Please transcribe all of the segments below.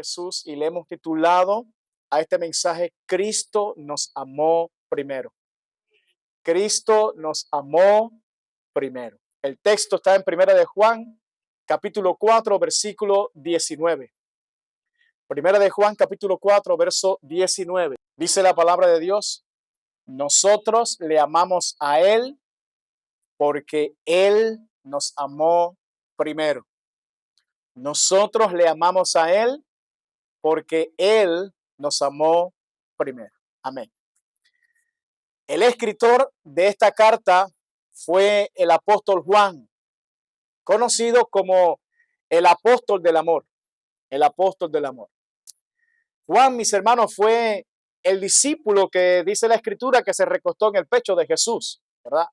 Jesús y le hemos titulado a este mensaje: Cristo nos amó primero. Cristo nos amó primero. El texto está en Primera de Juan, capítulo 4, versículo 19. Primera de Juan, capítulo 4, verso 19. Dice la palabra de Dios: nosotros le amamos a Él porque Él nos amó primero. Nosotros le amamos a Él porque Él nos amó primero. Amén. El escritor de esta carta fue el apóstol Juan, conocido como el apóstol del amor. El apóstol del amor. Juan, mis hermanos, fue el discípulo que dice la escritura que se recostó en el pecho de Jesús, ¿verdad?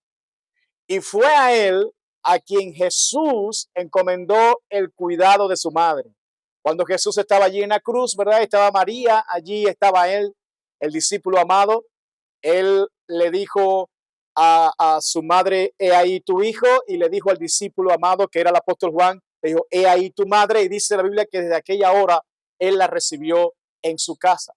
Y fue a él a quien Jesús encomendó el cuidado de su madre. Cuando Jesús estaba allí en la cruz, ¿verdad? Estaba María, allí estaba él, el discípulo amado. Él le dijo a su madre: he ahí tu hijo, y le dijo al discípulo amado, que era el apóstol Juan, le dijo: he ahí tu madre, y dice la Biblia que desde aquella hora él la recibió en su casa.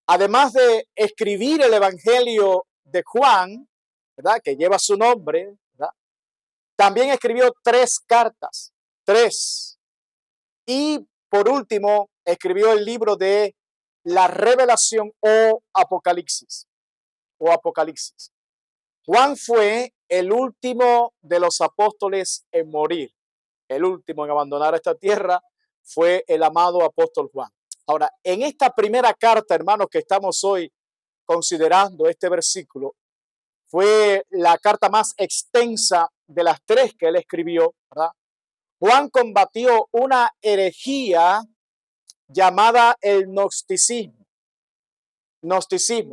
Además de escribir el evangelio de Juan, ¿verdad?, que lleva su nombre, ¿verdad?, también escribió 3 cartas, 3. Y por último, escribió el libro de la Revelación o Apocalipsis. Juan fue el último de los apóstoles en morir. El último en abandonar esta tierra fue el amado apóstol Juan. Ahora, en esta primera carta, hermanos, que estamos hoy considerando, este versículo, fue la carta más extensa de las 3 que él escribió, ¿verdad? Juan combatió una herejía llamada el gnosticismo.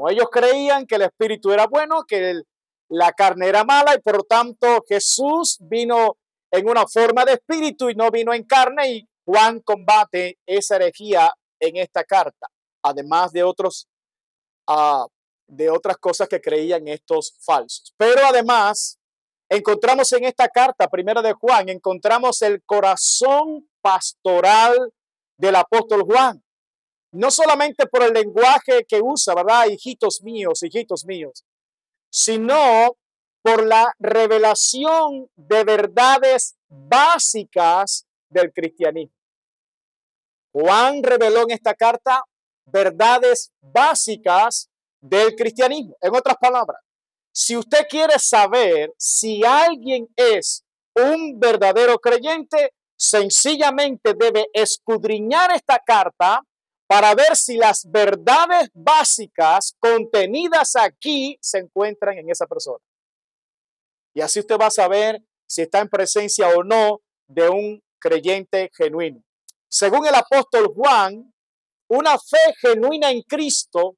Ellos creían que el espíritu era bueno, que la carne era mala, y por lo tanto Jesús vino en una forma de espíritu y no vino en carne, y Juan combate esa herejía en esta carta, además de otras cosas que creían estos falsos. Pero además encontramos en esta carta, primera de Juan, encontramos el corazón pastoral del apóstol Juan. No solamente por el lenguaje que usa, ¿verdad? Hijitos míos, sino por la revelación de verdades básicas del cristianismo. Juan reveló en esta carta verdades básicas del cristianismo. En otras palabras, si usted quiere saber si alguien es un verdadero creyente, sencillamente debe escudriñar esta carta para ver si las verdades básicas contenidas aquí se encuentran en esa persona. Y así usted va a saber si está en presencia o no de un creyente genuino. Según el apóstol Juan, una fe genuina en Cristo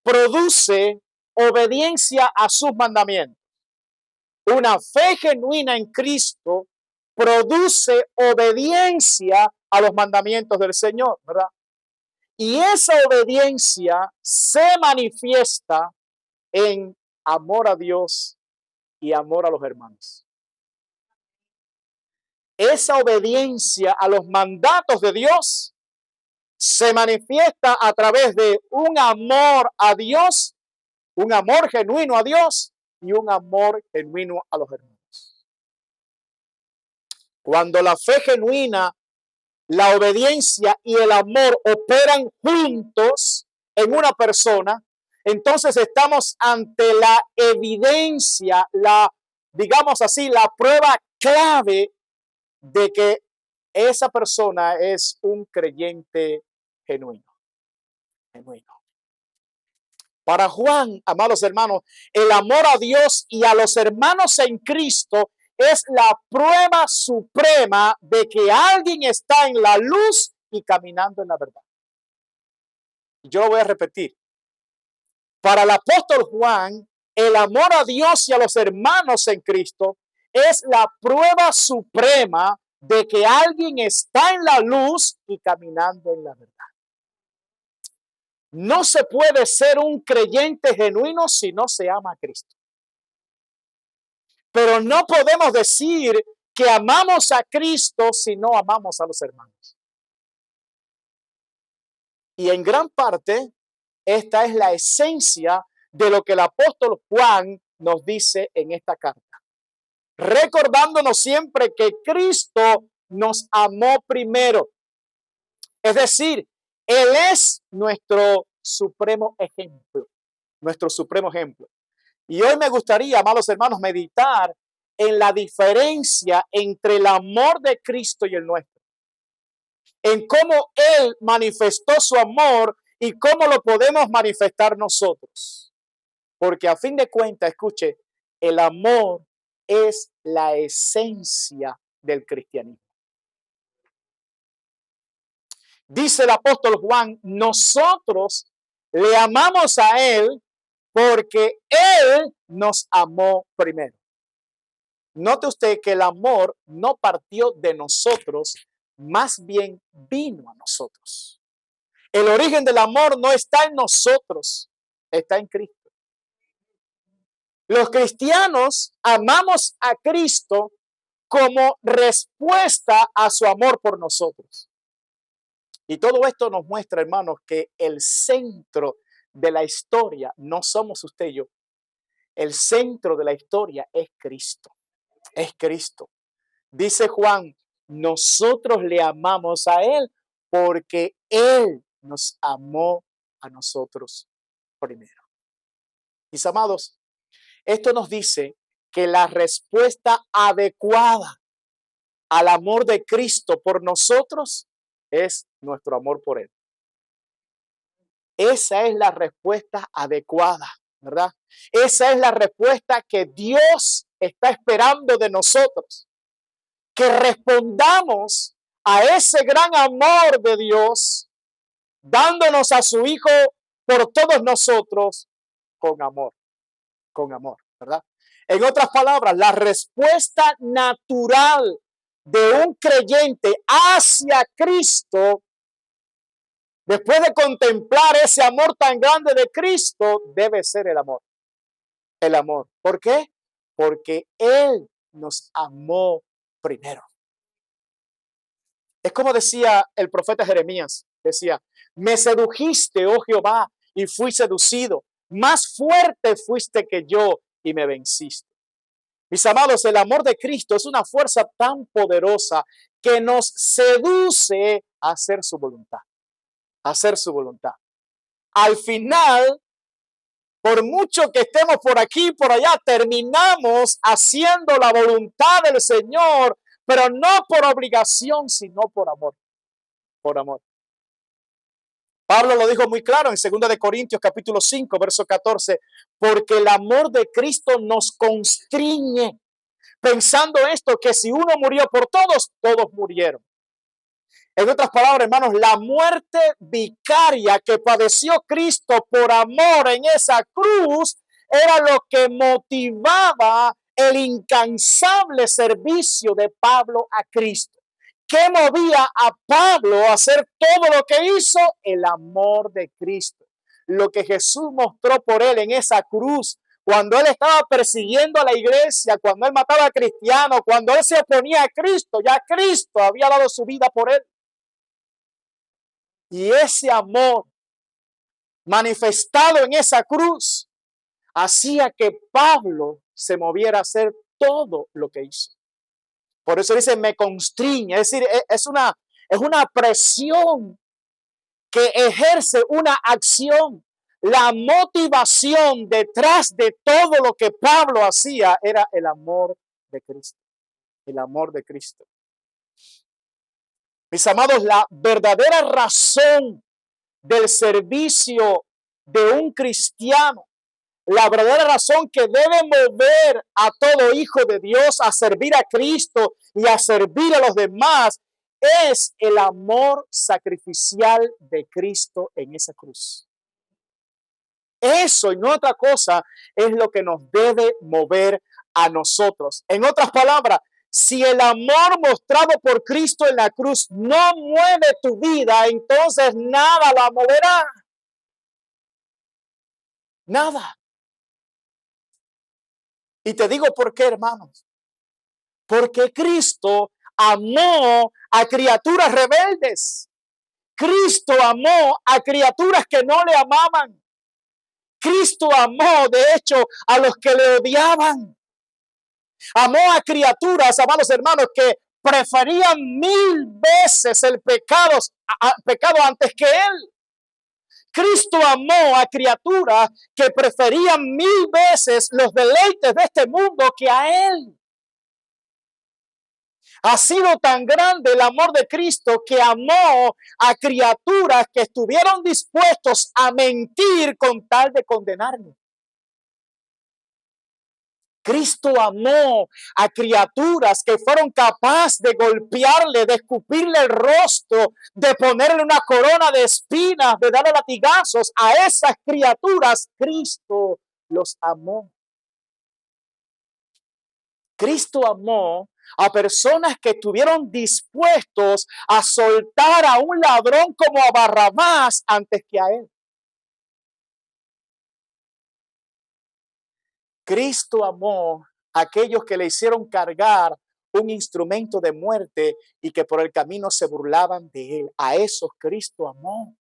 produce obediencia a sus mandamientos. Una fe genuina en Cristo produce obediencia a los mandamientos del Señor, ¿verdad? Y esa obediencia se manifiesta en amor a Dios y amor a los hermanos. Esa obediencia a los mandatos de Dios se manifiesta a través de un amor a Dios, un amor genuino a Dios y un amor genuino a los hermanos. Cuando la fe genuina, la obediencia y el amor operan juntos en una persona, entonces estamos ante la evidencia, digamos así, la prueba clave de que esa persona es un creyente genuino. Para Juan, amados hermanos, el amor a Dios y a los hermanos en Cristo es la prueba suprema de que alguien está en la luz y caminando en la verdad. Yo lo voy a repetir. Para el apóstol Juan, el amor a Dios y a los hermanos en Cristo es la prueba suprema de que alguien está en la luz y caminando en la verdad. No se puede ser un creyente genuino si no se ama a Cristo. Pero no podemos decir que amamos a Cristo si no amamos a los hermanos. Y en gran parte, esta es la esencia de lo que el apóstol Juan nos dice en esta carta. Recordándonos siempre que Cristo nos amó primero. Es decir, Él es nuestro supremo ejemplo, nuestro supremo ejemplo. Y hoy me gustaría, amados hermanos, meditar en la diferencia entre el amor de Cristo y el nuestro, en cómo Él manifestó su amor y cómo lo podemos manifestar nosotros. Porque a fin de cuentas, escuche, el amor es la esencia del cristianismo. Dice el apóstol Juan, nosotros le amamos a Él porque Él nos amó primero. Note usted que el amor no partió de nosotros, más bien vino a nosotros. El origen del amor no está en nosotros, está en Cristo. Los cristianos amamos a Cristo como respuesta a su amor por nosotros. Y todo esto nos muestra, hermanos, que el centro de la historia no somos usted y yo. El centro de la historia es Cristo. Es Cristo. Dice Juan, nosotros le amamos a Él porque Él nos amó a nosotros primero. Mis amados, esto nos dice que la respuesta adecuada al amor de Cristo por nosotros es nuestro amor por Él. Esa es la respuesta adecuada, ¿verdad? Esa es la respuesta que Dios está esperando de nosotros. Que respondamos a ese gran amor de Dios, dándonos a su Hijo por todos nosotros con amor, ¿verdad? En otras palabras, la respuesta natural de un creyente hacia Cristo, después de contemplar ese amor tan grande de Cristo, debe ser el amor. El amor. ¿Por qué? Porque Él nos amó primero. Es como decía el profeta Jeremías, decía, me sedujiste, oh Jehová, y fui seducido. Más fuerte fuiste que yo y me venciste. Mis amados, el amor de Cristo es una fuerza tan poderosa que nos seduce a hacer su voluntad. A hacer su voluntad. Al final, por mucho que estemos por aquí y por allá, terminamos haciendo la voluntad del Señor, pero no por obligación, sino por amor. Por amor. Pablo lo dijo muy claro en 2 de Corintios capítulo 5, verso 14, porque el amor de Cristo nos constriñe, pensando esto, que si uno murió por todos, todos murieron. En otras palabras, hermanos, la muerte vicaria que padeció Cristo por amor en esa cruz era lo que motivaba el incansable servicio de Pablo a Cristo. ¿Qué movía a Pablo a hacer todo lo que hizo? El amor de Cristo. Lo que Jesús mostró por él en esa cruz, cuando él estaba persiguiendo a la iglesia, cuando él mataba a cristianos, cuando él se oponía a Cristo, ya Cristo había dado su vida por él. Y ese amor manifestado en esa cruz hacía que Pablo se moviera a hacer todo lo que hizo. Por eso dice, me constriñe, es decir, es una presión que ejerce una acción. La motivación detrás de todo lo que Pablo hacía era el amor de Cristo. El amor de Cristo. Mis amados, la verdadera razón del servicio de un cristiano, la verdadera razón que debe mover a todo hijo de Dios a servir a Cristo y a servir a los demás, es el amor sacrificial de Cristo en esa cruz. Eso y no otra cosa es lo que nos debe mover a nosotros. En otras palabras, si el amor mostrado por Cristo en la cruz no mueve tu vida, entonces nada la moverá. Nada. Y te digo por qué, hermanos. Porque Cristo amó a criaturas rebeldes. Cristo amó a criaturas que no le amaban. Cristo amó, de hecho, a los que le odiaban. Amó a criaturas, amados hermanos, que preferían 1000 veces el pecado antes que Él. Cristo amó a criaturas que preferían 1000 veces los deleites de este mundo que a Él. Ha sido tan grande el amor de Cristo que amó a criaturas que estuvieron dispuestos a mentir con tal de condenarnos. Cristo amó a criaturas que fueron capaces de golpearle, de escupirle el rostro, de ponerle una corona de espinas, de darle latigazos. A esas criaturas Cristo los amó. Cristo amó a personas que estuvieron dispuestos a soltar a un ladrón como a Barrabás antes que a él. Cristo amó a aquellos que le hicieron cargar un instrumento de muerte y que por el camino se burlaban de él. A esos Cristo amó.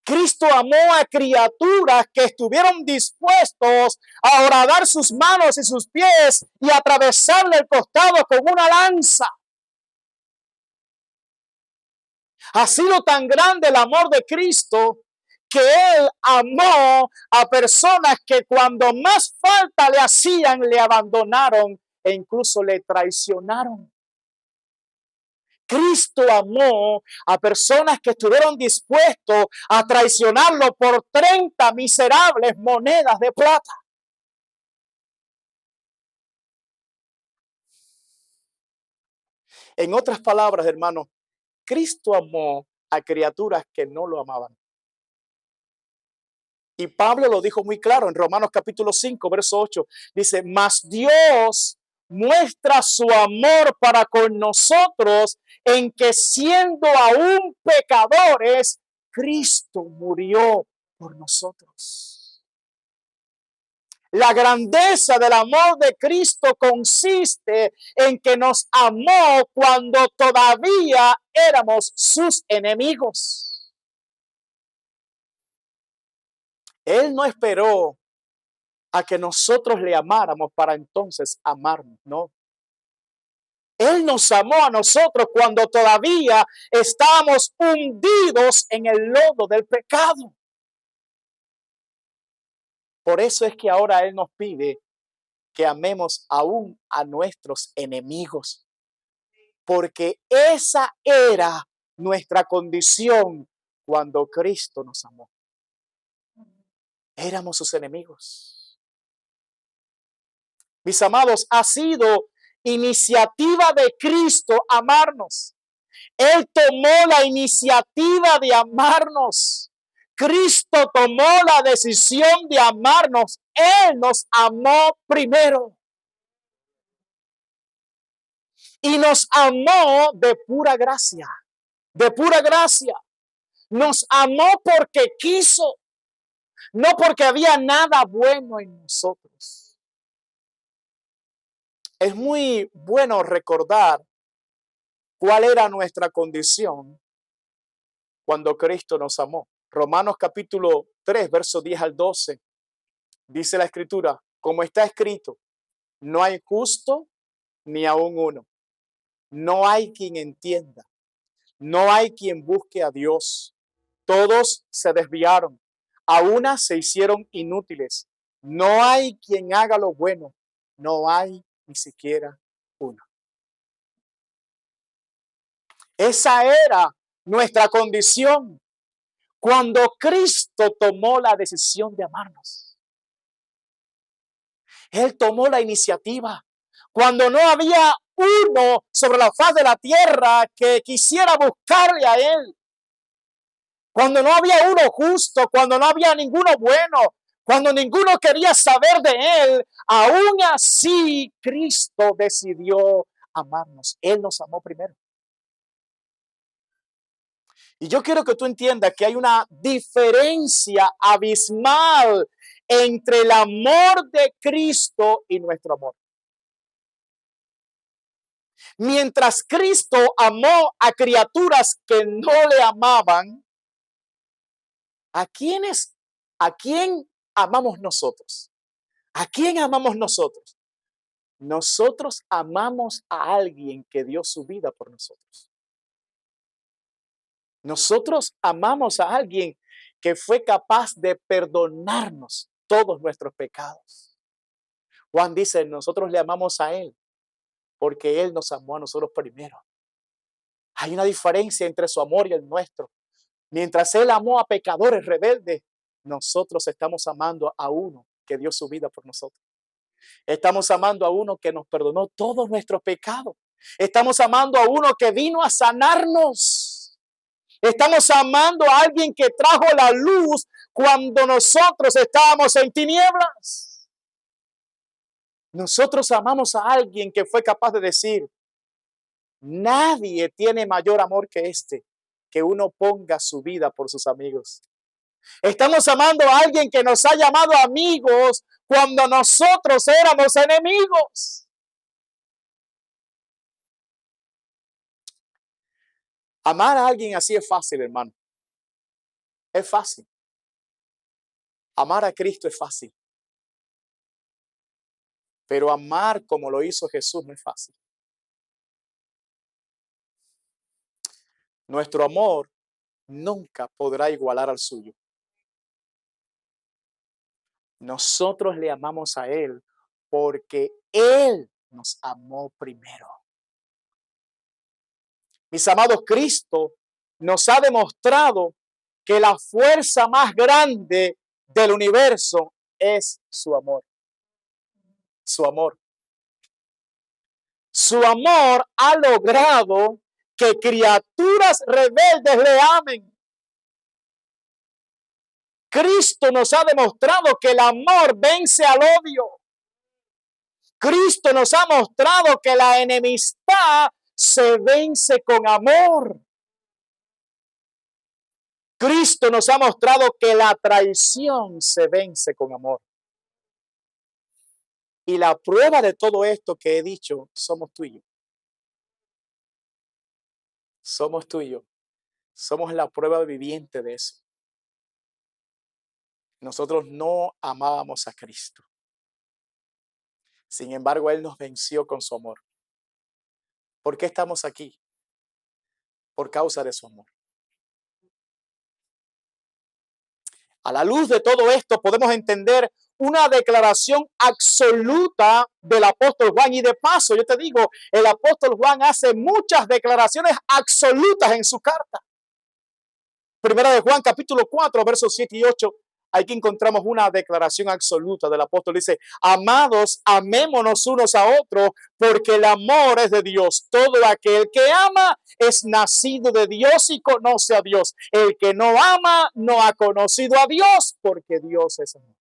Cristo amó a criaturas que estuvieron dispuestos a horadar sus manos y sus pies y atravesarle el costado con una lanza. Ha sido tan grande el amor de Cristo que Él amó a personas que cuando más falta le hacían, le abandonaron e incluso le traicionaron. Cristo amó a personas que estuvieron dispuestos a traicionarlo por 30 miserables monedas de plata. En otras palabras, hermanos, Cristo amó a criaturas que no lo amaban. Y Pablo lo dijo muy claro en Romanos capítulo 5, verso 8. Dice, mas Dios muestra su amor para con nosotros en que siendo aún pecadores, Cristo murió por nosotros. La grandeza del amor de Cristo consiste en que nos amó cuando todavía éramos sus enemigos. Él no esperó a que nosotros le amáramos para entonces amarnos, no. Él nos amó a nosotros cuando todavía estábamos hundidos en el lodo del pecado. Por eso es que ahora Él nos pide que amemos aún a nuestros enemigos, porque esa era nuestra condición cuando Cristo nos amó. Éramos sus enemigos. Mis amados, ha sido iniciativa de Cristo amarnos. Él tomó la iniciativa de amarnos. Cristo tomó la decisión de amarnos. Él nos amó primero. Y nos amó de pura gracia. De pura gracia. Nos amó porque quiso. No porque había nada bueno en nosotros. Es muy bueno recordar cuál era nuestra condición cuando Cristo nos amó. Romanos capítulo 3, verso 10 al 12. Dice la escritura, como está escrito, no hay justo ni aun uno. No hay quien entienda. No hay quien busque a Dios. Todos se desviaron. A una se hicieron inútiles. No hay quien haga lo bueno. No hay ni siquiera uno. Esa era nuestra condición cuando Cristo tomó la decisión de amarnos. Él tomó la iniciativa. Cuando no había uno sobre la faz de la tierra que quisiera buscarle a Él. Cuando no había uno justo, cuando no había ninguno bueno, cuando ninguno quería saber de Él, aún así Cristo decidió amarnos. Él nos amó primero. Y yo quiero que tú entiendas que hay una diferencia abismal entre el amor de Cristo y nuestro amor. Mientras Cristo amó a criaturas que no le amaban, ¿a quién amamos nosotros? ¿A quién amamos nosotros? Nosotros amamos a alguien que dio su vida por nosotros. Nosotros amamos a alguien que fue capaz de perdonarnos todos nuestros pecados. Juan dice, nosotros le amamos a Él porque Él nos amó a nosotros primero. Hay una diferencia entre su amor y el nuestro. Mientras Él amó a pecadores rebeldes, nosotros estamos amando a uno que dio su vida por nosotros. Estamos amando a uno que nos perdonó todos nuestros pecados. Estamos amando a uno que vino a sanarnos. Estamos amando a alguien que trajo la luz cuando nosotros estábamos en tinieblas. Nosotros amamos a alguien que fue capaz de decir, nadie tiene mayor amor que este, que uno ponga su vida por sus amigos. Estamos amando a alguien que nos ha llamado amigos cuando nosotros éramos enemigos. Amar a alguien así es fácil, hermano. Es fácil. Amar a Cristo es fácil. Pero amar como lo hizo Jesús no es fácil. Nuestro amor nunca podrá igualar al suyo. Nosotros le amamos a Él porque Él nos amó primero. Mis amados, Cristo nos ha demostrado que la fuerza más grande del universo es su amor. Su amor. Su amor ha logrado que criaturas rebeldes le amen. Cristo nos ha demostrado que el amor vence al odio. Cristo nos ha mostrado que la enemistad se vence con amor. Cristo nos ha mostrado que la traición se vence con amor. Y la prueba de todo esto que he dicho, somos tú y yo. Somos tú y yo. Somos la prueba viviente de eso. Nosotros no amábamos a Cristo. Sin embargo, Él nos venció con su amor. ¿Por qué estamos aquí? Por causa de su amor. A la luz de todo esto podemos entender una declaración absoluta del apóstol Juan. Y de paso, yo te digo, el apóstol Juan hace muchas declaraciones absolutas en su carta. Primera de Juan, capítulo 4, versos 7 y 8. Aquí encontramos una declaración absoluta del apóstol. Dice, amados, amémonos unos a otros, porque el amor es de Dios. Todo aquel que ama es nacido de Dios y conoce a Dios. El que no ama no ha conocido a Dios, porque Dios es amor.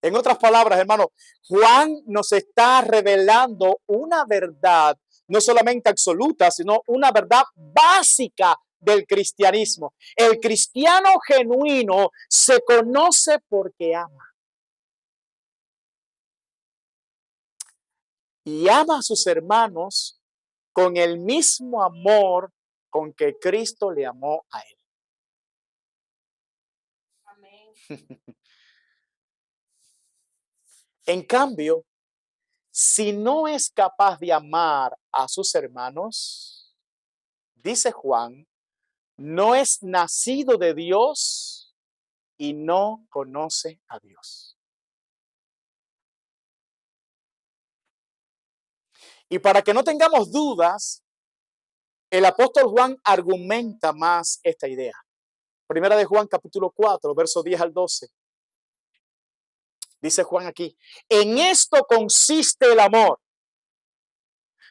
En otras palabras, hermano, Juan nos está revelando una verdad, no solamente absoluta, sino una verdad básica del cristianismo. El cristiano genuino se conoce porque ama. Y ama a sus hermanos con el mismo amor con que Cristo le amó a él. Amén. En cambio, si no es capaz de amar a sus hermanos, dice Juan, no es nacido de Dios y no conoce a Dios. Y para que no tengamos dudas, el apóstol Juan argumenta más esta idea. Primera de Juan, capítulo 4, versos 10 al 12. Dice Juan aquí, en esto consiste el amor.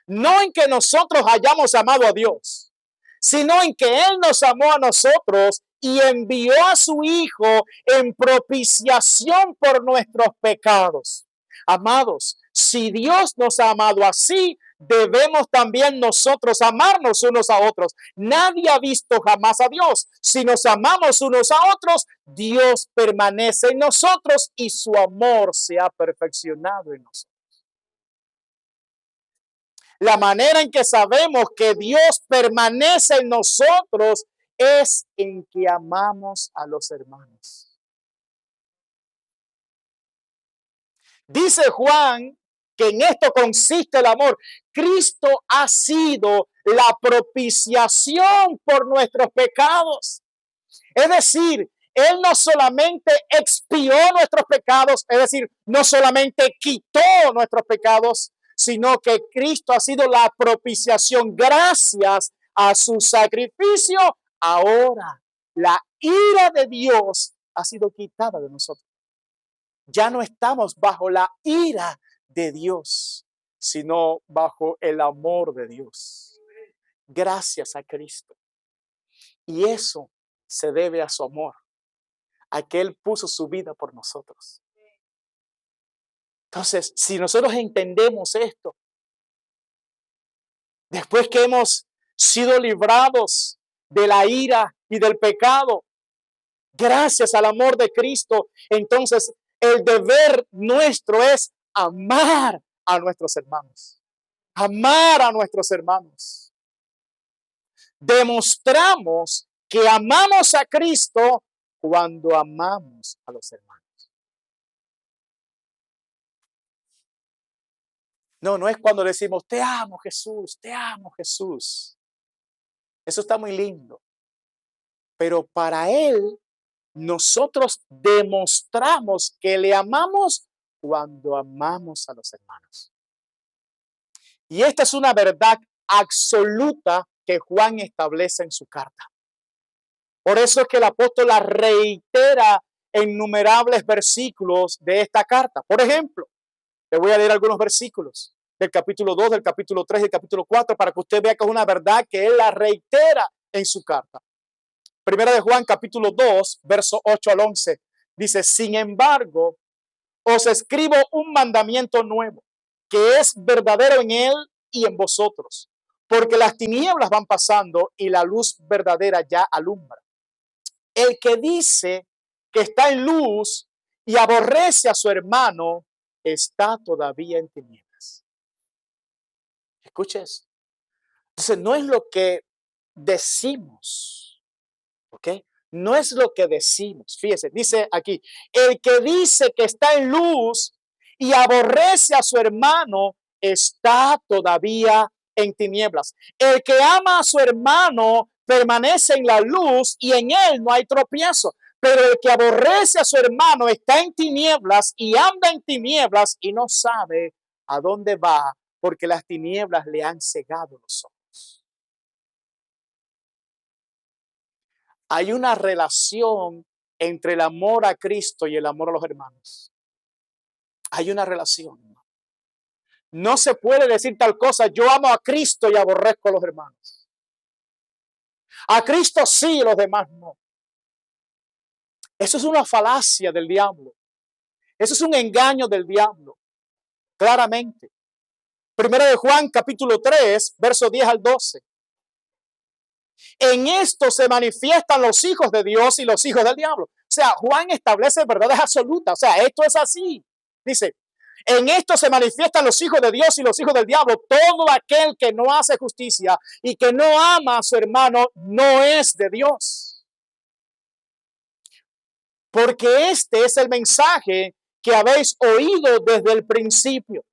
No en que nosotros hayamos amado a Dios, sino en que Él nos amó a nosotros y envió a su Hijo en propiciación por nuestros pecados. Amados, si Dios nos ha amado así, debemos también nosotros amarnos unos a otros. Nadie ha visto jamás a Dios. Si nos amamos unos a otros, Dios permanece en nosotros y su amor se ha perfeccionado en nosotros. La manera en que sabemos que Dios permanece en nosotros es en que amamos a los hermanos. Dice Juan que en esto consiste el amor. Cristo ha sido la propiciación por nuestros pecados. Es decir, Él no solamente expió nuestros pecados, es decir, no solamente quitó nuestros pecados, sino que Cristo ha sido la propiciación. Gracias a su sacrificio, ahora la ira de Dios ha sido quitada de nosotros. Ya no estamos bajo la ira de Dios, sino bajo el amor de Dios. Gracias a Cristo. Y eso se debe a su amor, a que Él puso su vida por nosotros. Entonces, si nosotros entendemos esto, después que hemos sido librados de la ira y del pecado, gracias al amor de Cristo, entonces el deber nuestro es amar a nuestros hermanos. Amar a nuestros hermanos. Demostramos que amamos a Cristo cuando amamos a los hermanos. No es cuando decimos, te amo Jesús, te amo Jesús. Eso está muy lindo. Pero para Él, nosotros demostramos que le amamos cuando amamos a los hermanos. Y esta es una verdad absoluta que Juan establece en su carta. Por eso es que el apóstol la reitera en innumerables versículos de esta carta. Por ejemplo, le voy a leer algunos versículos del capítulo 2, del capítulo 3 y del capítulo 4 para que usted vea que es una verdad que él la reitera en su carta. Primera de Juan, capítulo 2, verso 8 al 11. Dice, sin embargo, os escribo un mandamiento nuevo, que es verdadero en él y en vosotros, porque las tinieblas van pasando y la luz verdadera ya alumbra. El que dice que está en luz y aborrece a su hermano, está todavía en tinieblas. Escuche eso. Entonces, no es lo que decimos, ¿ok? No es lo que decimos. Fíjese, dice aquí, el que dice que está en luz y aborrece a su hermano, está todavía en tinieblas. El que ama a su hermano permanece en la luz y en él no hay tropiezo. Pero el que aborrece a su hermano está en tinieblas y anda en tinieblas y no sabe a dónde va porque las tinieblas le han cegado los ojos. Hay una relación entre el amor a Cristo y el amor a los hermanos. Hay una relación. No se puede decir tal cosa, yo amo a Cristo y aborrezco a los hermanos. A Cristo sí, los demás no. Eso es una falacia del diablo. Eso es un engaño del diablo. Claramente. Primera de Juan, capítulo 3, verso 10 al 12. En esto se manifiestan los hijos de Dios y los hijos del diablo. O sea, Juan establece verdades absolutas. O sea, esto es así. Dice, en esto se manifiestan los hijos de Dios y los hijos del diablo. Todo aquel que no hace justicia y que no ama a su hermano no es de Dios. Porque este es el mensaje que habéis oído desde el principio,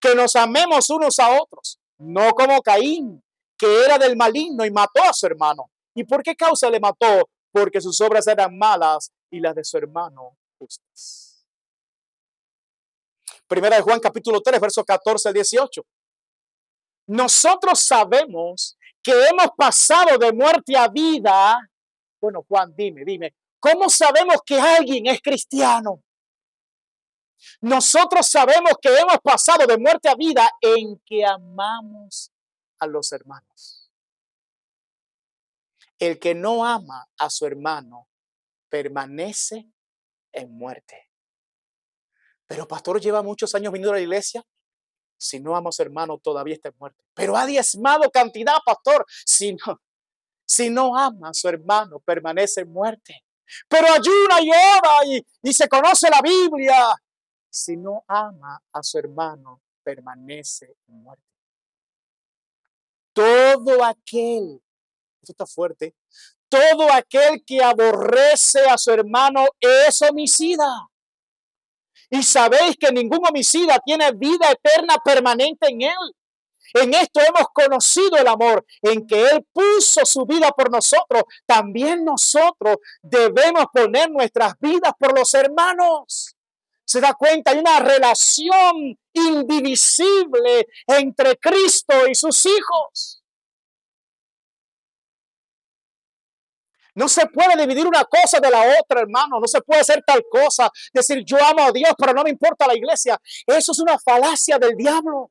que nos amemos unos a otros, no como Caín, que era del maligno y mató a su hermano. ¿Y por qué causa le mató? Porque sus obras eran malas y las de su hermano justas. Primera de Juan capítulo 3, versos 14 al 18. Nosotros sabemos que hemos pasado de muerte a vida. Bueno, Juan, dime, ¿cómo sabemos que alguien es cristiano? Nosotros sabemos que hemos pasado de muerte a vida en que amamos a los hermanos. El que no ama a su hermano permanece en muerte. Pero pastor, lleva muchos años viniendo a la iglesia. Si no ama a su hermano, todavía está en muerte. Pero ha diezmado cantidad, pastor. Si no ama a su hermano, permanece en muerte. Pero ayuna y ora y se conoce la Biblia. Si no ama a su hermano, permanece en muerte. Todo aquel, esto está fuerte, todo aquel que aborrece a su hermano es homicida. Y sabéis que ningún homicida tiene vida eterna permanente en él. En esto hemos conocido el amor, en que Él puso su vida por nosotros. También nosotros debemos poner nuestras vidas por los hermanos. ¿Se da cuenta? Hay una relación indivisible entre Cristo y sus hijos. No se puede dividir una cosa de la otra, hermano. No se puede hacer tal cosa. Decir, yo amo a Dios, pero no me importa la iglesia. Eso es una falacia del diablo.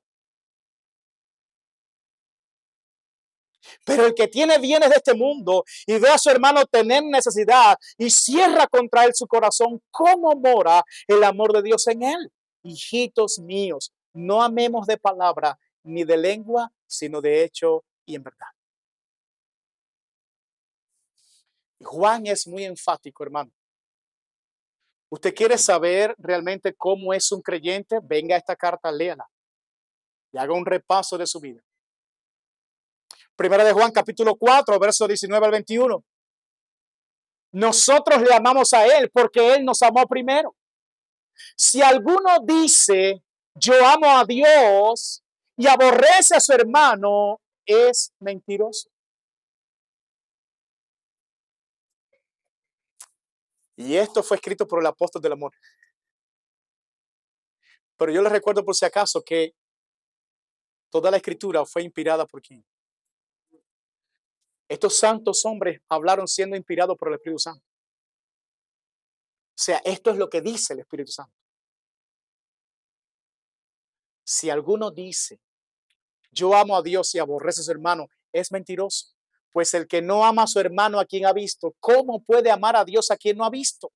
Pero el que tiene bienes de este mundo y ve a su hermano tener necesidad y cierra contra él su corazón, ¿cómo mora el amor de Dios en él? Hijitos míos, no amemos de palabra ni de lengua, sino de hecho y en verdad. Juan es muy enfático, hermano. ¿Usted quiere saber realmente cómo es un creyente? Venga a esta carta, léala y haga un repaso de su vida. Primera de Juan, capítulo 4, verso 19 al 21. Nosotros le amamos a Él porque Él nos amó primero. Si alguno dice, yo amo a Dios y aborrece a su hermano, es mentiroso. Y esto fue escrito por el apóstol del amor. Pero yo les recuerdo por si acaso que toda la escritura fue inspirada por quién. Estos santos hombres hablaron siendo inspirados por el Espíritu Santo. O sea, esto es lo que dice el Espíritu Santo. Si alguno dice, yo amo a Dios y aborrece a su hermano, es mentiroso. Pues el que no ama a su hermano a quien ha visto, ¿cómo puede amar a Dios a quien no ha visto?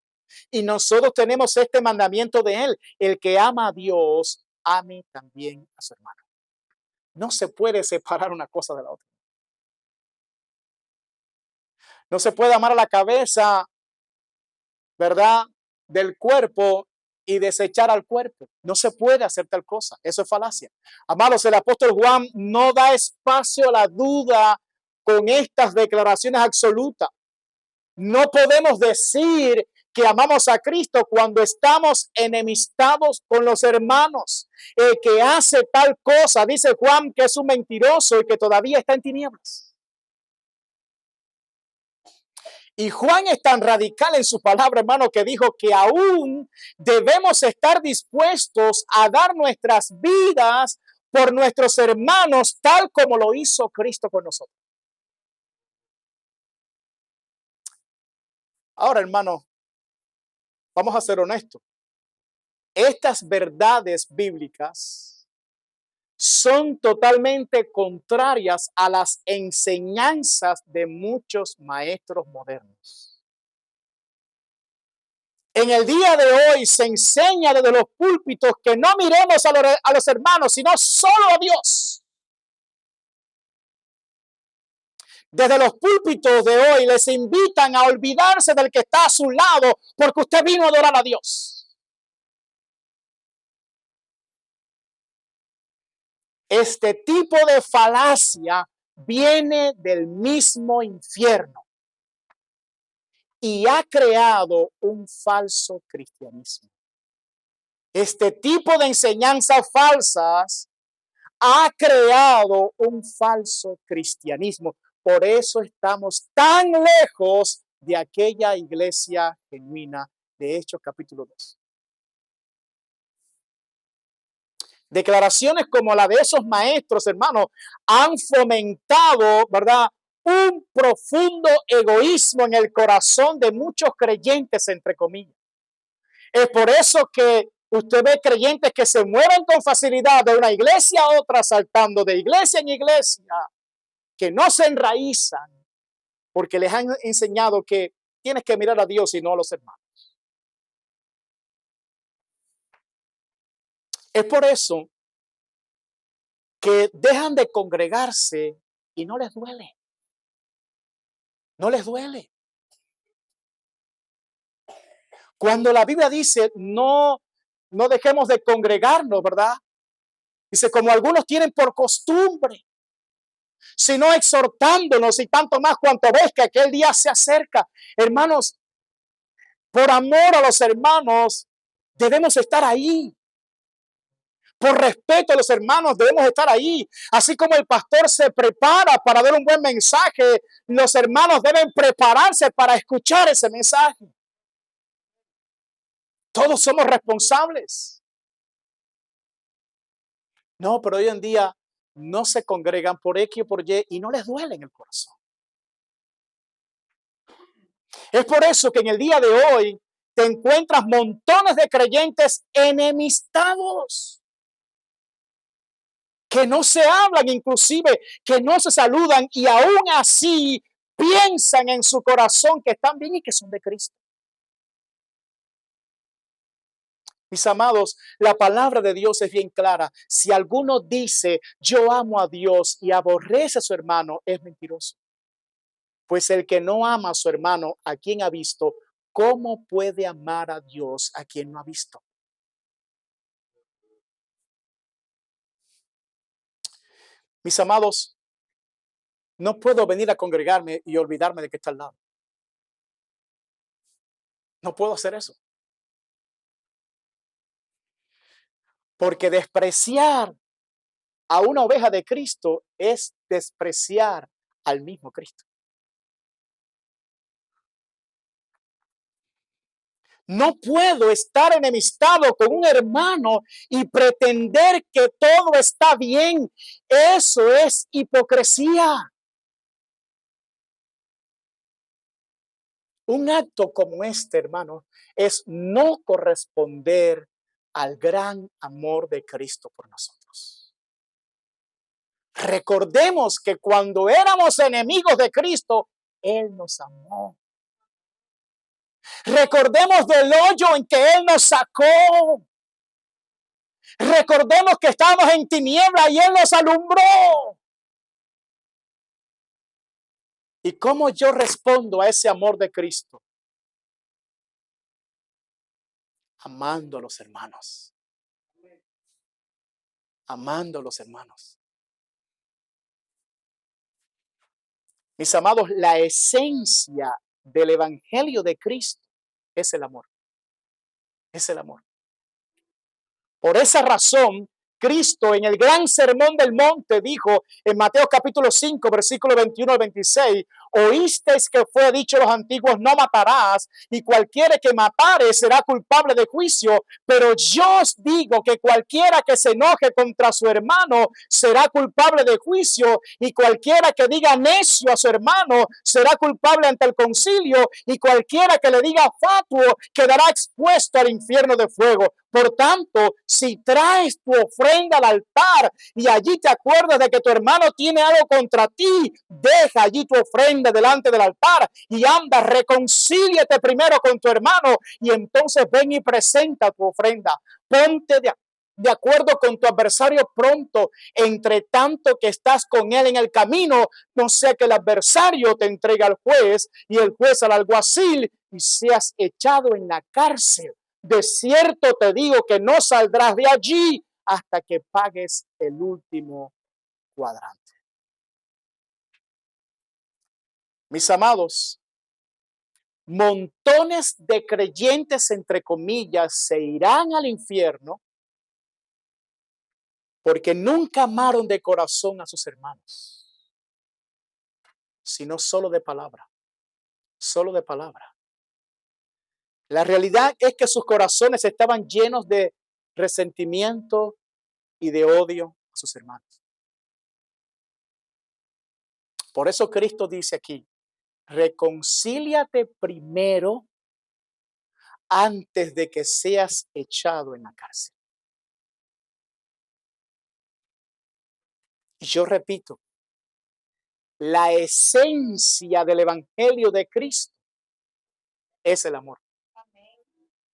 Y nosotros tenemos este mandamiento de Él. El que ama a Dios, ame también a su hermano. No se puede separar una cosa de la otra. No se puede amar a la cabeza, ¿verdad?, del cuerpo y desechar al cuerpo. No se puede hacer tal cosa. Eso es falacia. Amados, el apóstol Juan no da espacio a la duda con estas declaraciones absolutas. No podemos decir que amamos a Cristo cuando estamos enemistados con los hermanos. El que hace tal cosa, dice Juan, que es un mentiroso y que todavía está en tinieblas. Y Juan es tan radical en su palabra, hermano, que dijo que aún debemos estar dispuestos a dar nuestras vidas por nuestros hermanos, tal como lo hizo Cristo con nosotros. Ahora, hermano, vamos a ser honestos. Estas verdades bíblicas son totalmente contrarias a las enseñanzas de muchos maestros modernos. En el día de hoy se enseña desde los púlpitos que no miremos a los hermanos, sino solo a Dios. Desde los púlpitos de hoy les invitan a olvidarse del que está a su lado porque usted vino a adorar a Dios. Este tipo de falacia viene del mismo infierno y ha creado un falso cristianismo. Este tipo de enseñanzas falsas ha creado un falso cristianismo. Por eso estamos tan lejos de aquella iglesia genuina de Hechos capítulo 2. Declaraciones como la de esos maestros, hermanos, han fomentado, ¿verdad?, un profundo egoísmo en el corazón de muchos creyentes, entre comillas. Es por eso que usted ve creyentes que se mueven con facilidad de una iglesia a otra, saltando de iglesia en iglesia, que no se enraizan, porque les han enseñado que tienes que mirar a Dios y no a los hermanos. Es por eso que dejan de congregarse y no les duele. No les duele. Cuando la Biblia dice no dejemos de congregarnos, ¿verdad? Dice, como algunos tienen por costumbre. sino exhortándonos y tanto más cuanto ves que aquel día se acerca. Hermanos, por amor a los hermanos, debemos estar ahí. Por respeto a los hermanos, debemos estar ahí. Así como el pastor se prepara para dar un buen mensaje, los hermanos deben prepararse para escuchar ese mensaje. Todos somos responsables. No, pero hoy en día no se congregan por X o por Y y no les duele en el corazón. Es por eso que en el día de hoy te encuentras montones de creyentes enemistados, que no se hablan, inclusive que no se saludan y aún así piensan en su corazón que están bien y que son de Cristo. Mis amados, la palabra de Dios es bien clara. Si alguno dice, yo amo a Dios y aborrece a su hermano, es mentiroso. Pues el que no ama a su hermano, a quien ha visto, ¿cómo puede amar a Dios a quien no ha visto? Mis amados, no puedo venir a congregarme y olvidarme de que está al lado. No puedo hacer eso. Porque despreciar a una oveja de Cristo es despreciar al mismo Cristo. No puedo estar enemistado con un hermano y pretender que todo está bien. Eso es hipocresía. Un acto como este, hermano, es no corresponder al gran amor de Cristo por nosotros. Recordemos que cuando éramos enemigos de Cristo, Él nos amó. Recordemos del hoyo en que Él nos sacó. Recordemos que estábamos en tiniebla y Él nos alumbró. ¿Y cómo yo respondo a ese amor de Cristo? Amando a los hermanos. Amando a los hermanos. Mis amados, la esencia del evangelio de Cristo es el amor. Es el amor. Por esa razón, Cristo en el gran sermón del monte dijo en Mateo capítulo 5, versículo 21 al 26, oísteis que fue dicho a los antiguos, no matarás, y cualquiera que matare será culpable de juicio, pero yo os digo que cualquiera que se enoje contra su hermano será culpable de juicio, y cualquiera que diga necio a su hermano será culpable ante el concilio, y cualquiera que le diga fatuo quedará expuesto al infierno de fuego. Por tanto, si traes tu ofrenda al altar y allí te acuerdas de que tu hermano tiene algo contra ti, deja allí tu ofrenda delante del altar y anda, reconcíliate primero con tu hermano y entonces ven y presenta tu ofrenda. Ponte de acuerdo con tu adversario pronto, entre tanto que estás con él en el camino, no sea que el adversario te entregue al juez y el juez al alguacil y seas echado en la cárcel. De cierto te digo que no saldrás de allí hasta que pagues el último cuadrante. Mis amados, montones de creyentes, entre comillas, se irán al infierno porque nunca amaron de corazón a sus hermanos, sino solo de palabra, solo de palabra. La realidad es que sus corazones estaban llenos de resentimiento y de odio a sus hermanos. Por eso Cristo dice aquí, reconcíliate primero antes de que seas echado en la cárcel. Y yo repito, la esencia del evangelio de Cristo es el amor.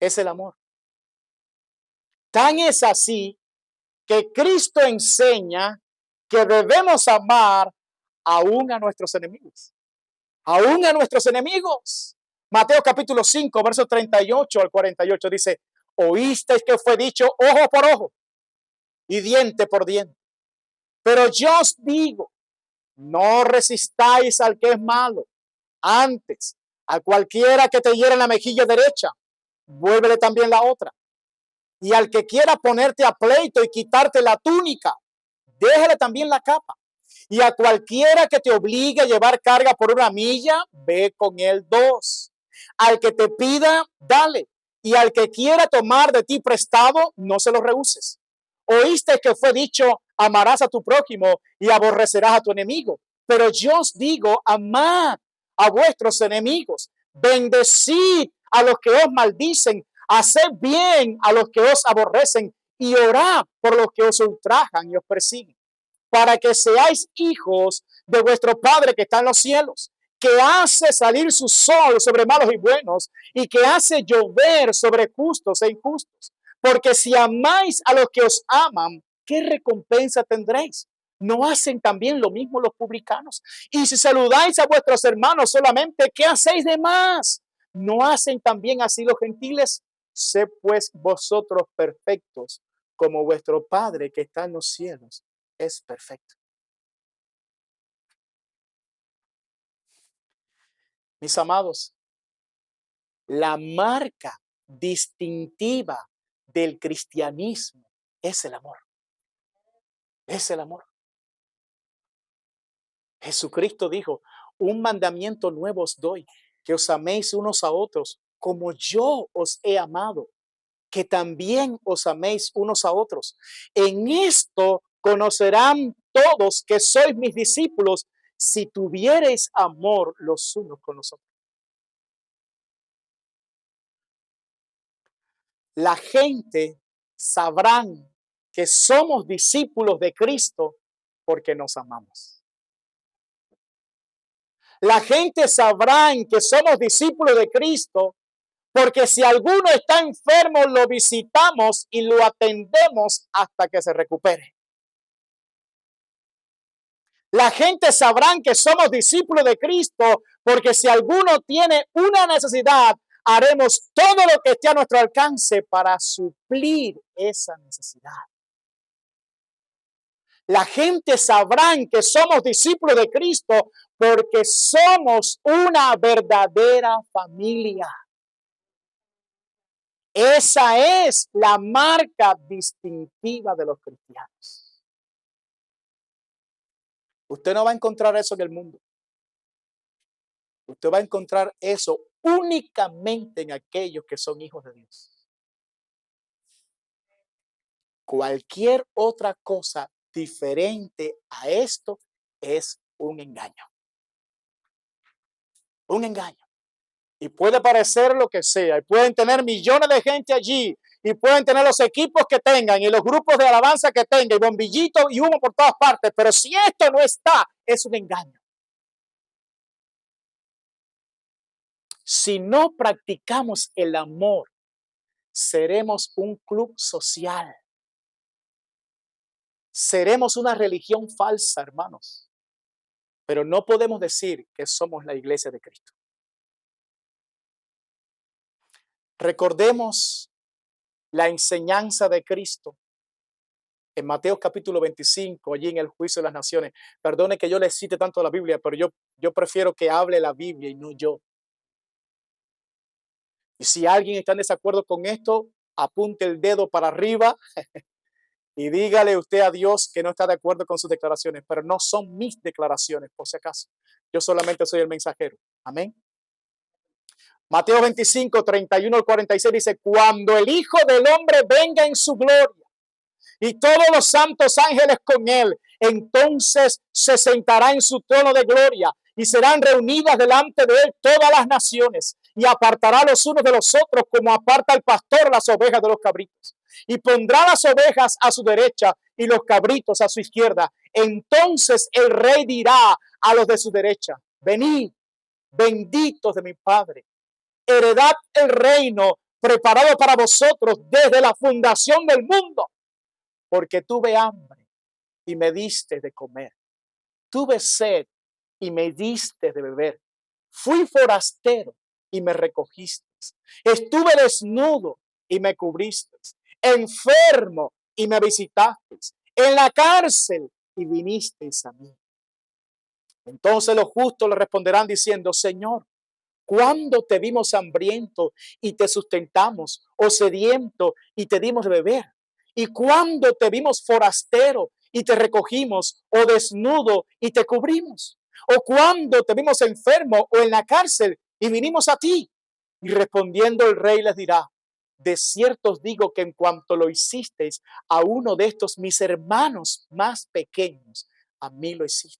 Es el amor. Tan es así que Cristo enseña que debemos amar aún a nuestros enemigos. Aún a nuestros enemigos. Mateo capítulo 5, versos 38 al 48 dice, oísteis que fue dicho ojo por ojo y diente por diente. Pero yo os digo, No resistáis al que es malo. Antes, a cualquiera que te hiera en la mejilla derecha, vuélvele también la otra. Y al que quiera ponerte a pleito y quitarte la túnica, déjale también la capa. Y a cualquiera que te obligue a llevar carga por 1 milla, ve con él 2. Al que te pida, dale. Y al que quiera tomar de ti prestado, no se lo rehuses. Oíste que fue dicho, amarás a tu prójimo y aborrecerás a tu enemigo. Pero yo os digo, amad a vuestros enemigos, bendecid a los que os maldicen, haced bien a los que os aborrecen y orad por los que os ultrajan y os persiguen, para que seáis hijos de vuestro Padre que está en los cielos, que hace salir su sol sobre malos y buenos y que hace llover sobre justos e injustos. Porque si amáis a los que os aman, ¿qué recompensa tendréis? ¿No hacen también lo mismo los publicanos? Y si saludáis a vuestros hermanos solamente, ¿qué hacéis de más? ¿No hacen también así los gentiles? Sed pues vosotros perfectos, como vuestro Padre que está en los cielos es perfecto. Mis amados, la marca distintiva del cristianismo es el amor. Es el amor. Jesucristo dijo, un mandamiento nuevo os doy, que os améis unos a otros como yo os he amado, que también os améis unos a otros. En esto conocerán todos que sois mis discípulos si tuviereis amor los unos con los otros. La gente sabrán que somos discípulos de Cristo porque nos amamos. La gente sabrán que somos discípulos de Cristo porque si alguno está enfermo, lo visitamos y lo atendemos hasta que se recupere. La gente sabrán que somos discípulos de Cristo porque si alguno tiene una necesidad, haremos todo lo que esté a nuestro alcance para suplir esa necesidad. La gente sabrán que somos discípulos de Cristo porque somos una verdadera familia. Esa es la marca distintiva de los cristianos. Usted no va a encontrar eso en el mundo. Usted va a encontrar eso únicamente en aquellos que son hijos de Dios. Cualquier otra cosa diferente a esto es un engaño. Un engaño. Y puede parecer lo que sea, y pueden tener millones de gente allí, y pueden tener los equipos que tengan, y los grupos de alabanza que tengan, y bombillitos y humo por todas partes, pero si esto no está, es un engaño. Si no practicamos el amor, seremos un club social. Seremos una religión falsa, hermanos. Pero no podemos decir que somos la iglesia de Cristo. Recordemos la enseñanza de Cristo en Mateo capítulo 25, allí en el juicio de las naciones. Perdone que yo le cite tanto la Biblia, pero yo prefiero que hable la Biblia y no yo. Y si alguien está en desacuerdo con esto, apunte el dedo para arriba y dígale usted a Dios que no está de acuerdo con sus declaraciones, pero no son mis declaraciones, por si acaso. Yo solamente soy el mensajero. Amén. Mateo 25, 31 al 46 dice, cuando el Hijo del Hombre venga en su gloria y todos los santos ángeles con él, entonces se sentará en su trono de gloria y serán reunidas delante de él todas las naciones y apartará los unos de los otros como aparta el pastor las ovejas de los cabritos. Y pondrá las ovejas a su derecha y los cabritos a su izquierda. Entonces el rey dirá a los de su derecha, venid, benditos de mi Padre, heredad el reino preparado para vosotros desde la fundación del mundo, porque tuve hambre y me diste de comer, tuve sed y me diste de beber, fui forastero y me recogiste, estuve desnudo y me cubriste, enfermo y me visitasteis, en la cárcel y vinisteis a mí. Entonces los justos le responderán diciendo: Señor, ¿cuándo te vimos hambriento y te sustentamos, o sediento y te dimos de beber? ¿Y cuándo te vimos forastero y te recogimos, o desnudo y te cubrimos? ¿O cuándo te vimos enfermo o en la cárcel y vinimos a ti? Y respondiendo el rey les dirá: de cierto os digo que en cuanto lo hicisteis a uno de estos mis hermanos más pequeños, a mí lo hiciste.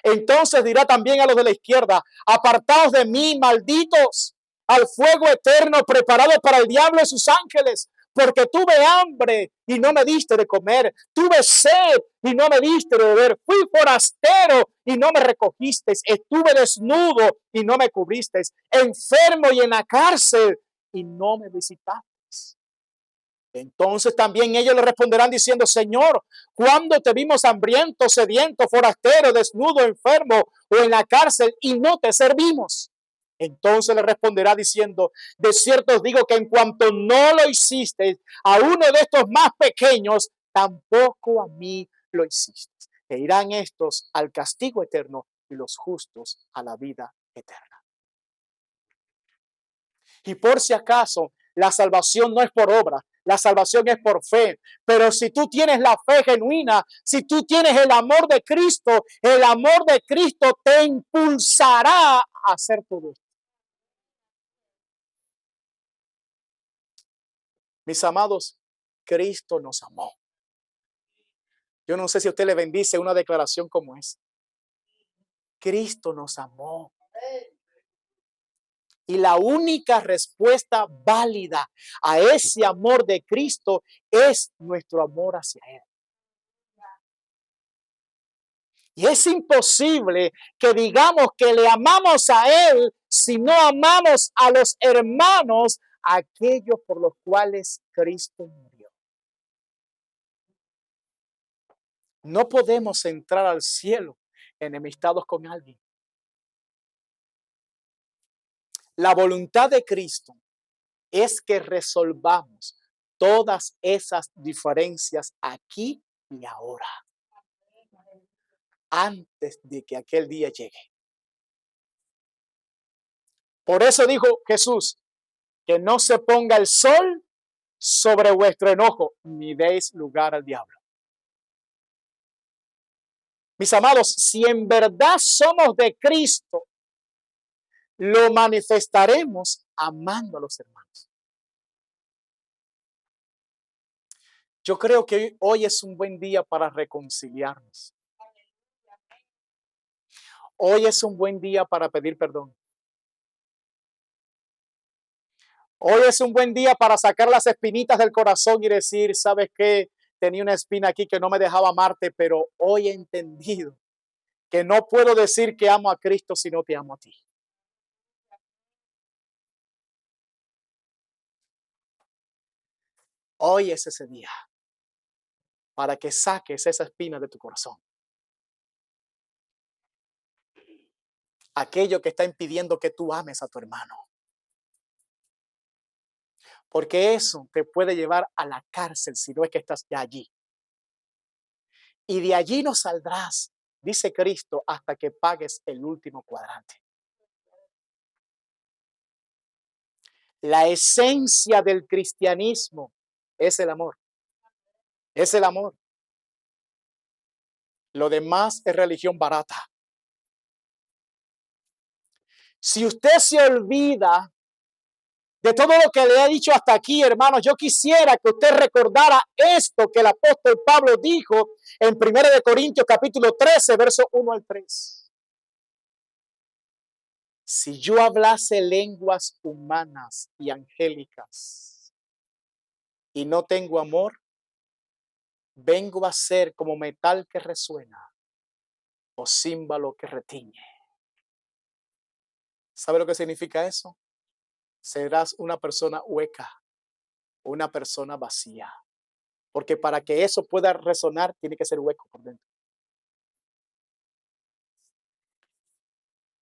Entonces dirá también a los de la izquierda: apartaos de mí, malditos, al fuego eterno preparado para el diablo y sus ángeles, porque tuve hambre y no me diste de comer, tuve sed y no me diste de beber, fui forastero y no me recogisteis, estuve desnudo y no me cubristeis, enfermo y en la cárcel y no me visitasteis. Entonces también ellos le responderán diciendo: Señor, ¿cuándo te vimos hambriento, sediento, forastero, desnudo, enfermo o en la cárcel y no te servimos? Entonces le responderá diciendo: de cierto os digo que en cuanto no lo hicisteis a uno de estos más pequeños, tampoco a mí lo hicisteis. E irán estos al castigo eterno y los justos a la vida eterna. Y por si acaso, la salvación no es por obra, la salvación es por fe. Pero si tú tienes la fe genuina, si tú tienes el amor de Cristo te impulsará a hacer todo esto. Mis amados, Cristo nos amó. Yo no sé si a usted le bendice una declaración como esa. Cristo nos amó. Y la única respuesta válida a ese amor de Cristo es nuestro amor hacia Él. Y es imposible que digamos que le amamos a Él si no amamos a los hermanos, aquellos por los cuales Cristo murió. No podemos entrar al cielo enemistados con alguien. La voluntad de Cristo es que resolvamos todas esas diferencias aquí y ahora, antes de que aquel día llegue. Por eso dijo Jesús: que no se ponga el sol sobre vuestro enojo, ni deis lugar al diablo. Mis amados, si en verdad somos de Cristo, lo manifestaremos amando a los hermanos. Yo creo que hoy es un buen día para reconciliarnos. Hoy es un buen día para pedir perdón. Hoy es un buen día para sacar las espinitas del corazón y decir: ¿sabes qué? Tenía una espina aquí que no me dejaba amarte, pero hoy he entendido que no puedo decir que amo a Cristo si no te amo a ti. Hoy es ese día para que saques esa espina de tu corazón. Aquello que está impidiendo que tú ames a tu hermano. Porque eso te puede llevar a la cárcel si no es que estás ya allí. Y de allí no saldrás, dice Cristo, hasta que pagues el último cuadrante. La esencia del cristianismo es el amor. Es el amor. Lo demás es religión barata. Si usted se olvida de todo lo que le he dicho hasta aquí, hermanos, yo quisiera que usted recordara esto que el apóstol Pablo dijo en 1 Corintios capítulo 13, verso 1 al 3. Si yo hablase lenguas humanas y angélicas y no tengo amor, vengo a ser como metal que resuena o címbalo que retiñe. ¿Sabe lo que significa eso? Serás una persona hueca, una persona vacía. Porque para que eso pueda resonar, tiene que ser hueco por dentro.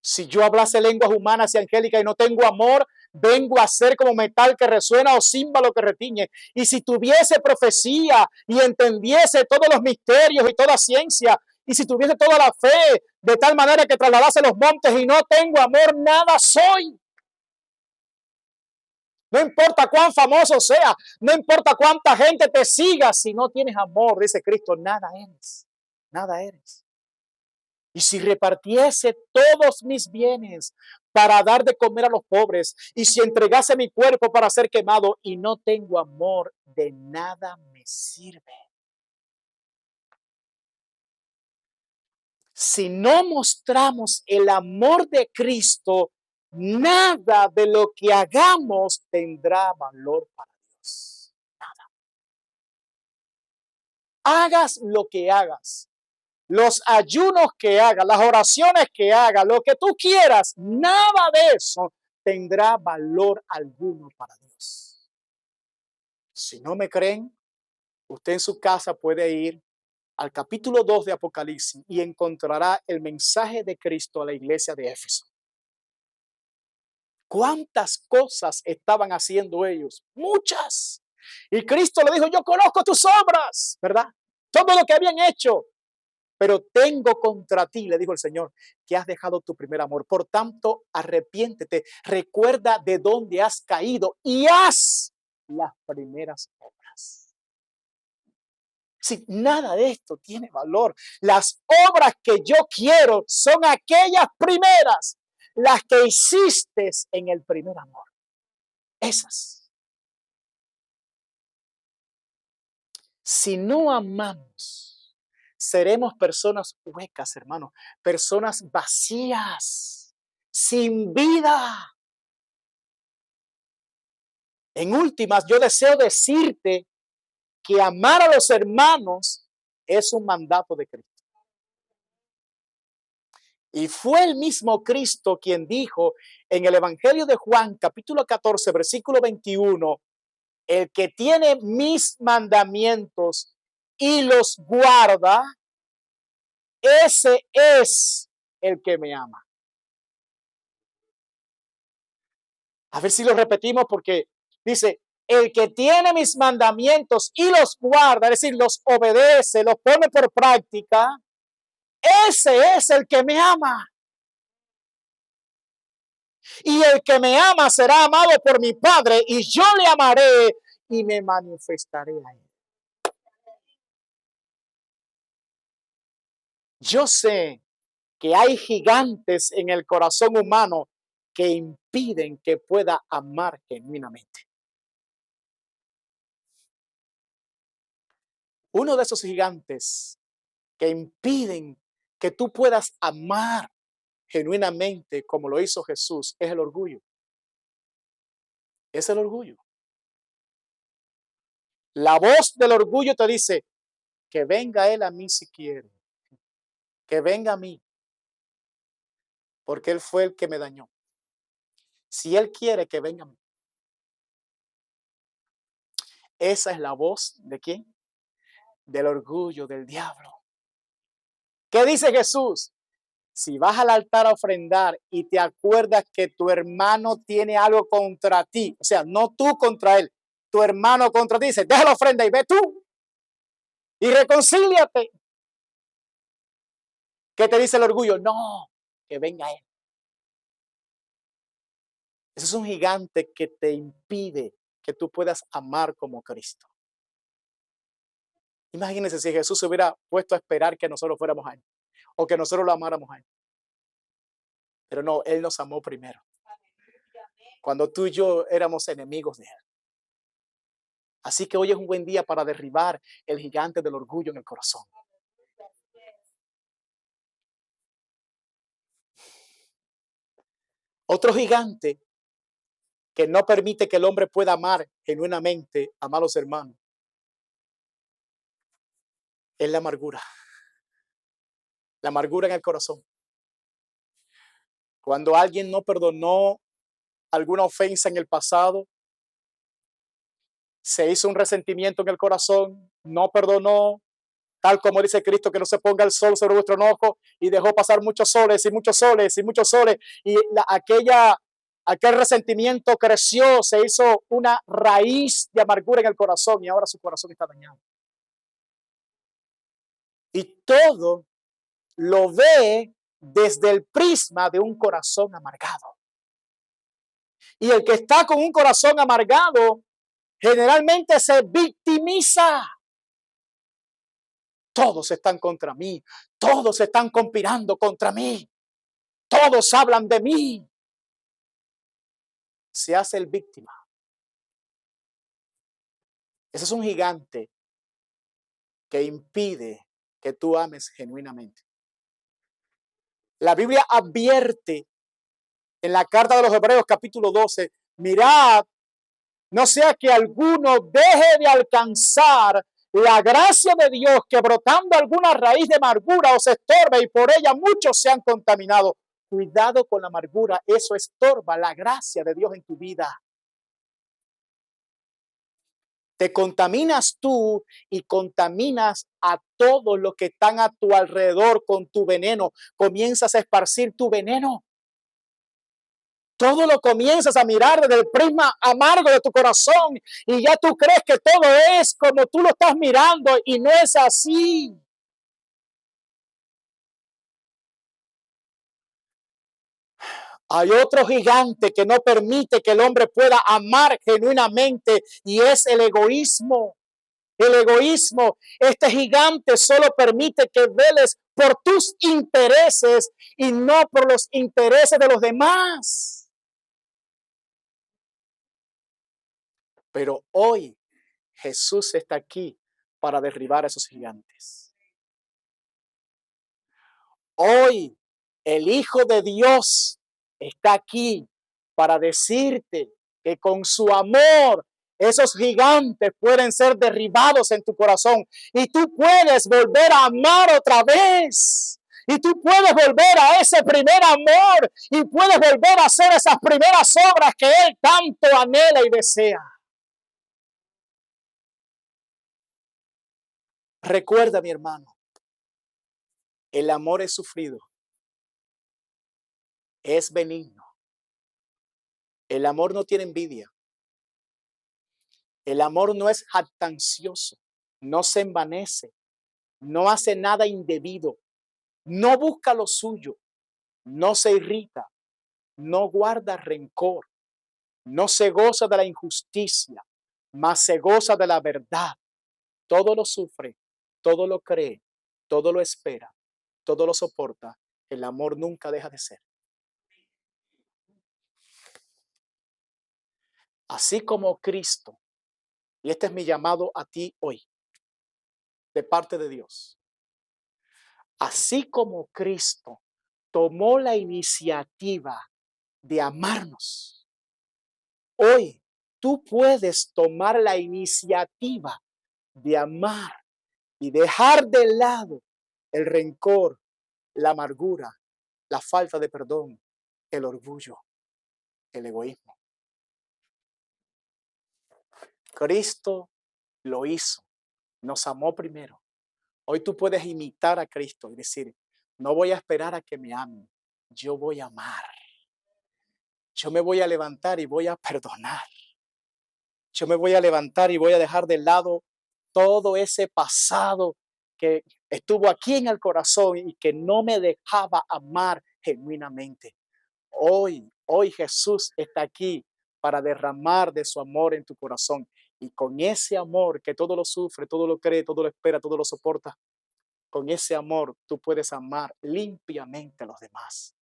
Si yo hablase lenguas humanas y angélicas y no tengo amor, vengo a ser como metal que resuena o címbalo que retiñe. Y si tuviese profecía y entendiese todos los misterios y toda ciencia, y si tuviese toda la fe, de tal manera que trasladase los montes y no tengo amor, nada soy. No importa cuán famoso sea, no importa cuánta gente te siga, si no tienes amor, dice Cristo, nada eres, nada eres. Y si repartiese todos mis bienes para dar de comer a los pobres, y si entregase mi cuerpo para ser quemado y no tengo amor, de nada me sirve. Si no mostramos el amor de Cristo, nada de lo que hagamos tendrá valor para Dios. Nada. Hagas lo que hagas, los ayunos que hagas, las oraciones que hagas, lo que tú quieras, nada de eso tendrá valor alguno para Dios. Si no me creen, usted en su casa puede ir al capítulo 2 de Apocalipsis y encontrará el mensaje de Cristo a la iglesia de Éfeso. ¿Cuántas cosas estaban haciendo ellos? Muchas. Y Cristo le dijo, yo conozco tus obras, ¿verdad? Todo lo que habían hecho. Pero tengo contra ti, le dijo el Señor, que has dejado tu primer amor. Por tanto, arrepiéntete, recuerda de dónde has caído y haz las primeras obras. Si nada de esto tiene valor, las obras que yo quiero son aquellas primeras, las que hiciste en el primer amor. Esas. Si no amamos, seremos personas huecas, hermanos, personas vacías, sin vida. En últimas, yo deseo decirte que amar a los hermanos es un mandato de Cristo. Y fue el mismo Cristo quien dijo en el Evangelio de Juan, capítulo 14, versículo 21, el que tiene mis mandamientos y los guarda, ese es el que me ama. A ver si lo repetimos porque dice, el que tiene mis mandamientos y los guarda, es decir, los obedece, los pone por práctica, ese es el que me ama. Y el que me ama será amado por mi Padre, y yo le amaré y me manifestaré a él. Yo sé que hay gigantes en el corazón humano que impiden que pueda amar genuinamente. Uno de esos gigantes que impiden que tú puedas amar genuinamente como lo hizo Jesús es el orgullo. Es el orgullo. La voz del orgullo te dice que venga él a mí si quiere, que venga a mí, porque él fue el que me dañó. Si él quiere que venga a mí. Esa es la voz de ¿quién? Del orgullo, del diablo. ¿Qué dice Jesús? Si vas al altar a ofrendar y te acuerdas que tu hermano tiene algo contra ti, o sea, no tú contra él, tu hermano contra ti, dice, deja la ofrenda y ve tú y reconcíliate. ¿Qué te dice el orgullo? No, que venga él. Ese es un gigante que te impide que tú puedas amar como Cristo. Imagínense si Jesús se hubiera puesto a esperar que nosotros fuéramos a él o que nosotros lo amáramos a él. Pero no, él nos amó primero. Cuando tú y yo éramos enemigos de él. Así que hoy es un buen día para derribar el gigante del orgullo en el corazón. Otro gigante que no permite que el hombre pueda amar genuinamente, amar a los hermanos, es la amargura. La amargura en el corazón. Cuando alguien no perdonó alguna ofensa en el pasado, se hizo un resentimiento en el corazón, no perdonó, tal como dice Cristo, que no se ponga el sol sobre vuestro enojo, y dejó pasar muchos soles y muchos soles y muchos soles, y aquel resentimiento creció, se hizo una raíz de amargura en el corazón, y ahora su corazón está dañado. Y todo lo ve desde el prisma de un corazón amargado. Y el que está con un corazón amargado generalmente se victimiza. Todos están contra mí, todos están conspirando contra mí, todos hablan de mí. Se hace el víctima. Ese es un gigante que impide que tú ames genuinamente. La Biblia advierte en la carta de los Hebreos capítulo 12, mirad, no sea que alguno deje de alcanzar la gracia de Dios, que brotando alguna raíz de amargura os estorbe y por ella muchos se han contaminado. Cuidado con la amargura, eso estorba la gracia de Dios en tu vida. Te contaminas tú y contaminas a todos los que están a tu alrededor con tu veneno. Comienzas a esparcir tu veneno. Todo lo comienzas a mirar desde el prisma amargo de tu corazón y ya tú crees que todo es como tú lo estás mirando y no es así. Hay otro gigante que no permite que el hombre pueda amar genuinamente y es el egoísmo. El egoísmo, este gigante solo permite que veles por tus intereses y no por los intereses de los demás. Pero hoy Jesús está aquí para derribar a esos gigantes. Hoy el Hijo de Dios está aquí para decirte que con su amor esos gigantes pueden ser derribados en tu corazón y tú puedes volver a amar otra vez. Y tú puedes volver a ese primer amor y puedes volver a hacer esas primeras obras que Él tanto anhela y desea. Recuerda, mi hermano, el amor es sufrido, es benigno. El amor no tiene envidia. El amor no es jactancioso, no se envanece, no hace nada indebido, no busca lo suyo, no se irrita, no guarda rencor, no se goza de la injusticia, mas se goza de la verdad. Todo lo sufre, todo lo cree, todo lo espera, todo lo soporta. El amor nunca deja de ser. Así como Cristo, y este es mi llamado a ti hoy, de parte de Dios. Así como Cristo tomó la iniciativa de amarnos, hoy tú puedes tomar la iniciativa de amar y dejar de lado el rencor, la amargura, la falta de perdón, el orgullo, el egoísmo. Cristo lo hizo, nos amó primero. Hoy tú puedes imitar a Cristo y decir, no voy a esperar a que me amen, yo voy a amar. Yo me voy a levantar y voy a perdonar. Yo me voy a levantar y voy a dejar de lado todo ese pasado que estuvo aquí en el corazón y que no me dejaba amar genuinamente. Hoy Jesús está aquí para derramar de su amor en tu corazón. Y con ese amor que todo lo sufre, todo lo cree, todo lo espera, todo lo soporta, con ese amor tú puedes amar limpiamente a los demás.